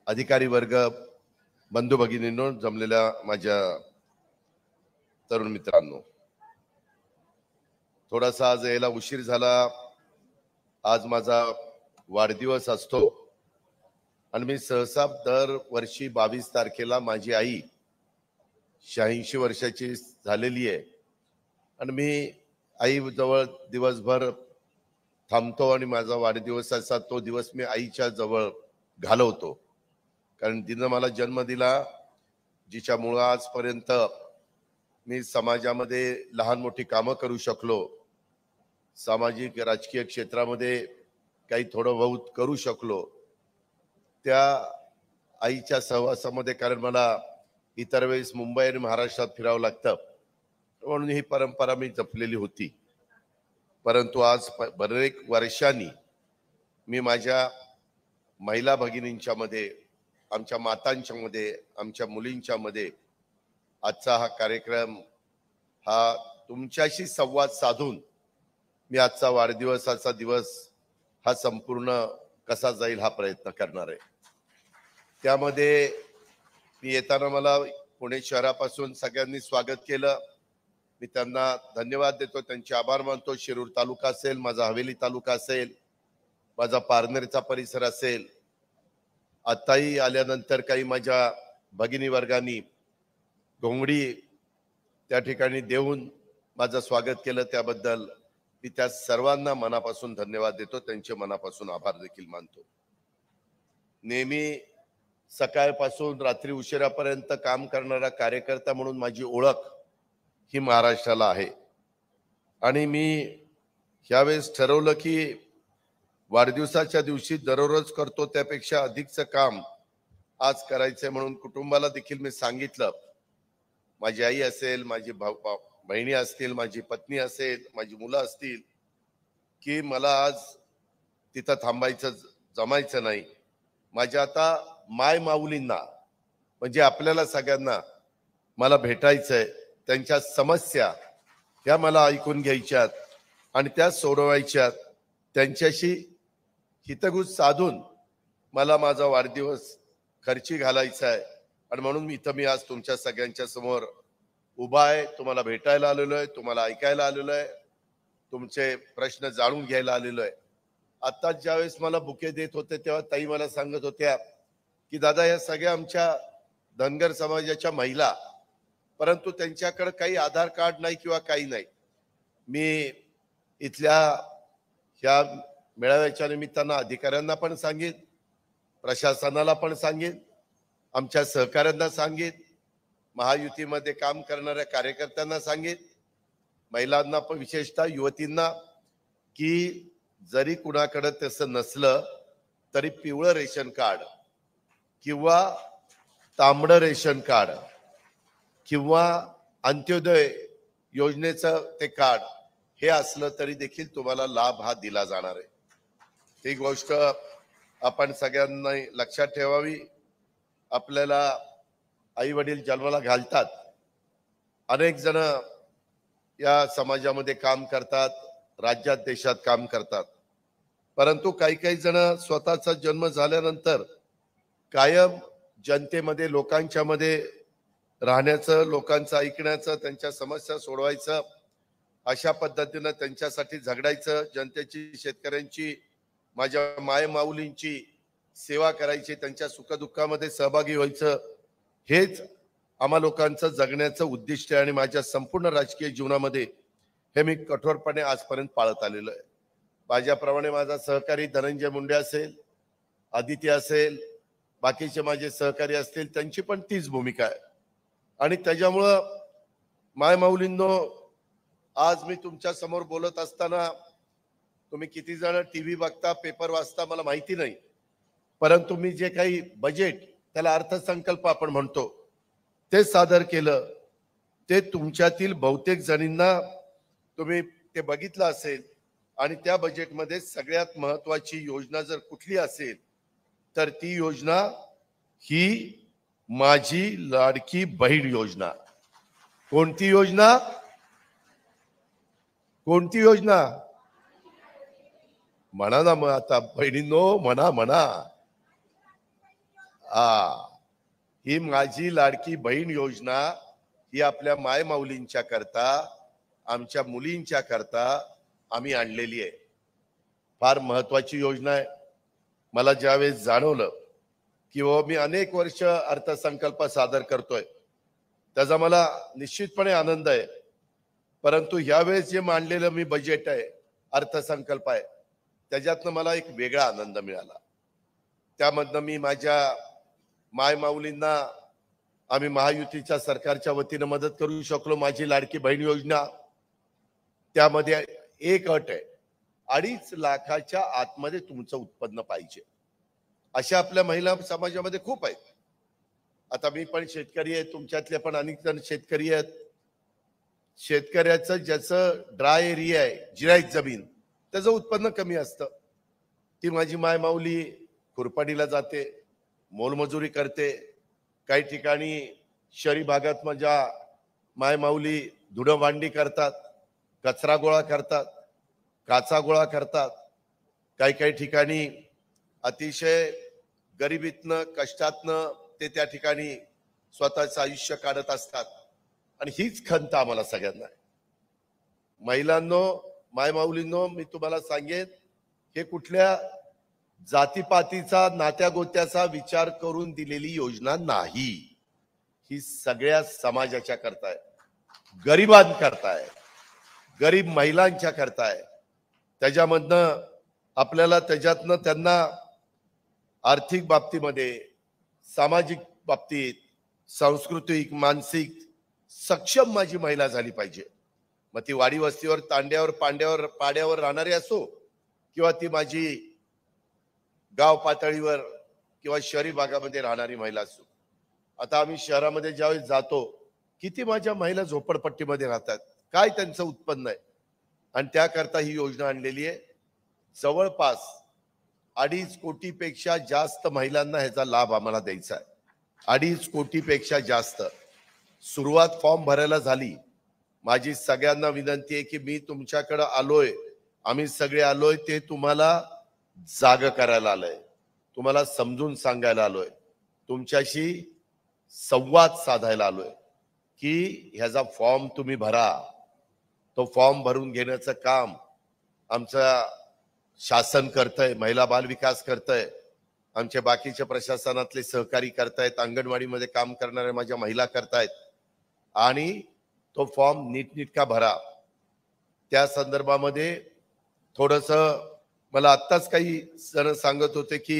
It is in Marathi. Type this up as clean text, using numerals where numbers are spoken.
अधिकारी वर्ग, बंधू भगिनींनो, जमलेल्या माझ्या तरुण मित्रांनो, थोडासा आज यायला उशीर झाला. आज माझा वाढदिवस असतो आणि मी सहसा दर वर्षी 22 तारखेला माझी आई 86 वर्षाची झालेली आहे आणि मी आई जवळ दिवसभर थांबतो आणि माझा वाढदिवसाचा तो दिवस मी आईच्या जवळ घालवतो. कारण तिनं मला जन्म दिला, जिच्यामुळं आजपर्यंत मी समाजामध्ये लहान मोठी कामं करू शकलो, सामाजिक राजकीय क्षेत्रामध्ये काही थोडं बहुत करू शकलो, त्या आईच्या सहवासामध्ये. कारण मला इतर वेळेस मुंबई आणि महाराष्ट्रात फिरावं लागतं, म्हणून ही परंपरा मी जपलेली होती. परंतु आज बरेच वर्षांनी मी माझ्या महिला भगिनींच्या मध्ये, आमच्या मातांच्या मध्ये, आमच्या मुलींच्या मध्ये आजचा हा कार्यक्रम, हा तुमच्याशी संवाद साधून मी आजचा वाढदिवसाचा दिवस हा संपूर्ण कसा जाईल हा प्रयत्न करणार आहे. त्यामध्ये मी येताना मला पुणे शहरापासून सगळ्यांनी स्वागत केलं. मी त्यांना धन्यवाद देतो, त्यांचे आभार मानतो. शिरूर तालुका असेल, माझा हवेली तालुका असेल, माझा पारनेरचा परिसर असेल, आताही आल्यानंतर काही माझ्या भगिनी वर्गांनी घोंगडी त्या ठिकाणी देऊन माझं स्वागत केलं, त्याबद्दल मी त्या सर्वांना मनापासून धन्यवाद देतो, त्यांचे मनापासून आभार देखील मानतो. नेहमी सकाळपासून रात्री उशिरापर्यंत काम करणारा कार्यकर्ता म्हणून माझी ओळख ही महाराष्ट्राला आहे आणि मी यावेळेस ठरवलं की वाढदिवसाच्या दिवशी दररोज करतो त्यापेक्षा अधिकचं काम आज करायचंय. म्हणून कुटुंबाला देखील मी सांगितलं, माझी आई असेल, माझी बहिणी असतील, माझी पत्नी असेल, माझी मुलं असतील, की मला आज तिथं थांबायचं जमायचं नाही. माझ्या आता माय माऊलींना म्हणजे आपल्याला सगळ्यांना मला भेटायचंय, त्यांच्या समस्या ह्या मला ऐकून घ्यायच्यात आणि त्या सोडवायच्यात, त्यांच्याशी हितगुज साधून मला माझा वाढदिवस खर्ची घालायचा आहे. आणि म्हणून इथं मी आज तुमच्या सगळ्यांच्या समोर उभा आहे, तुम्हाला भेटायला आलेलो आहे, तुम्हाला ऐकायला आलेलो आहे, तुमचे प्रश्न जाणून घ्यायला आलेलो आहे. आता ज्यावेळेस मला बुके देत होते तेव्हा ताई मला सांगत होत्या की दादा, या सगळ्या आमच्या धनगर समाजाच्या महिला, परंतु त्यांच्याकडे काही आधार कार्ड नाही किंवा काही नाही. मी इथल्या ह्या मेळाव्याच्या निमित्तानं अधिकाऱ्यांना पण सांगेन, प्रशासनाला पण सांगेन, आमच्या सहकाऱ्यांना सांगेन, महायुतीमध्ये काम करणाऱ्या कार्यकर्त्यांना सांगेन, महिलांना पण, विशेषतः युवतींना, की जरी कुणाकडे तसं नसलं तरी पिवळं रेशन कार्ड किंवा तांबडं रेशन कार्ड किंवा अंत्योदय योजनेचं ते कार्ड हे असलं तरी देखील तुम्हाला लाभ हा दिला जाणार आहे. ही गोष्ट आपण सगळ्यांना लक्षात ठेवावी. आपल्याला आई वडील जन्माला घालतात, अनेक जण या समाजामध्ये काम करतात, राज्यात देशात काम करतात, परंतु काही काही जण स्वतःचा जन्म झाल्यानंतर कायम जनतेमध्ये, लोकांच्या मध्ये राहण्याचं, लोकांचं ऐकण्याचं, त्यांच्या समस्या सोडवायचं, अशा पद्धतीनं त्यांच्यासाठी झगडायचं, जनतेची, शेतकऱ्यांची, माझ्या माय माऊलींची सेवा करायची, त्यांच्या सुखदुःखामध्ये सहभागी व्हायचं, हेच आम्हा लोकांचं जगण्याचं उद्दिष्ट आहे. आणि माझ्या संपूर्ण राजकीय जीवनामध्ये हे मी कठोरपणे आजपर्यंत पाळत आलेलो आहे. माझ्याप्रमाणे माझा सहकारी धनंजय मुंडे असेल, आदित्य असेल, बाकीचे माझे सहकारी असतील, त्यांची पण तीच भूमिका आहे. आणि त्याच्यामुळं माय माऊलींनो, आज मी तुमच्या समोर बोलत असताना तुम्ही किती जण टीव्ही बघता, पेपर वाचता मला माहिती नाही, परंतु मी जे काही बजेट, त्याला अर्थसंकल्प आपण म्हणतो, ते सादर केलं. ते तुमच्यातील बहुतेक जणींना तुम्ही ते बघितलं असेल. आणि त्या बजेटमध्ये सगळ्यात महत्वाची योजना जर कुठली असेल तर ती योजना ही माझी लाडकी बहीण योजना. कोणती योजना? कोणती योजना? म्हणा ना मग आता बहिणींनो, म्हणा म्हणा. हा, ही माझी लाडकी बहीण योजना ही आपल्या मायमाऊलींच्या करता, आमच्या मुलींच्या करता आम्ही आणलेली आहे. फार महत्वाची योजना आहे. मला ज्यावेळेस जाणवलं की मी अनेक वर्ष अर्थसंकल्प सादर करतोय, त्याचा मला निश्चितपणे आनंद आहे. परंतु यावेळेस जे मांडलेलं मी बजेट आहे, अर्थसंकल्प आहे, त्याच्यातनं मला एक वेगळा आनंद मिळाला. त्यामधनं मी माझ्या मायमाऊलींना आम्ही महायुतीच्या सरकारच्या वतीनं मदत करू शकलो. माझी लाडकी बहीण योजना, त्यामध्ये एक अट आहे, 2.5 लाखाच्या आतमध्ये तुमचं उत्पन्न पाहिजे. अशा आपल्या महिला समाजामध्ये खूप आहेत. आता मी पण शेतकरी आहे, तुमच्यातले पण अनेक जण शेतकरी आहेत. शेतकऱ्याचं ज्याचं ड्राय एरिया आहे, जिरायत जमीन, त्याचं उत्पन्न कमी असतं. ती माझी मायमाऊली खुरपाडीला जाते, मोलमजुरी करते. काही ठिकाणी शहरी भागात माझ्या मायमाऊली धुडं भांडी करतात, कचरा गोळा करतात, काचा गोळा करतात. काही काही ठिकाणी अतिशय गरिबीतनं, कष्टातनं ते त्या ठिकाणी स्वतःचं आयुष्य काढत असतात. आणि हीच खंत आम्हाला सगळ्यांना आहे. महिलांनो, मायमाऊलींनो, मी तुम्हाला सांगेन, हे कुठल्या जातीपातीचा, नात्या गोत्याचा विचार करून दिलेली योजना नाही. ही सगळ्या समाजाच्या करता आहे, गरिबांकरता आहे, गरीब महिलांच्या करता आहे. त्याच्यामधनं आपल्याला त्याच्यातनं त्यांना आर्थिक बाबतीमध्ये, सामाजिक बाबतीत, सांस्कृतिक, मानसिक सक्षम माझी महिला झाली पाहिजे. मग ती वाडी वस्तीवर, तांड्यावर, पाड्यावर राहणारी असो, किंवा ती माझी गाव पातळीवर किंवा शहरी भागामध्ये राहणारी महिला असो. आता आम्ही शहरामध्ये ज्यावेळेस जातो, किती माझ्या महिला झोपडपट्टीमध्ये राहतात, काय त्यांचं उत्पन्न आहे, आणि त्याकरता ही योजना आणलेली आहे. जवळपास 2.5 कोटीपेक्षा जास्त महिलांना ह्याचा लाभ आम्हाला द्यायचा आहे. 2.5 कोटीपेक्षा जास्त. सुरुवात फॉर्म भरायला झाली. माझी सगळ्यांना विनंती आहे की मी तुमच्याकडे आलोय, आम्ही सगळे आलोय, ते तुम्हाला जाग करायला आलोय, तुम्हाला समजून सांगायला आलोय, तुमच्याशी संवाद साधायला आलोय की ह्याचा फॉर्म तुम्ही भरा. तो फॉर्म भरून घेण्याचं काम आमचं शासन करतंय, महिला बाल विकास करतंय, आमच्या बाकीचे प्रशासनातले सहकारी करतायत, अंगणवाडीमध्ये काम करणाऱ्या माझ्या महिला करतायत. आणि तो फॉर्म नीटनेटका भरा. त्या संदर्भामध्ये थोडंसं मला आत्ताच काही जण सांगत होते की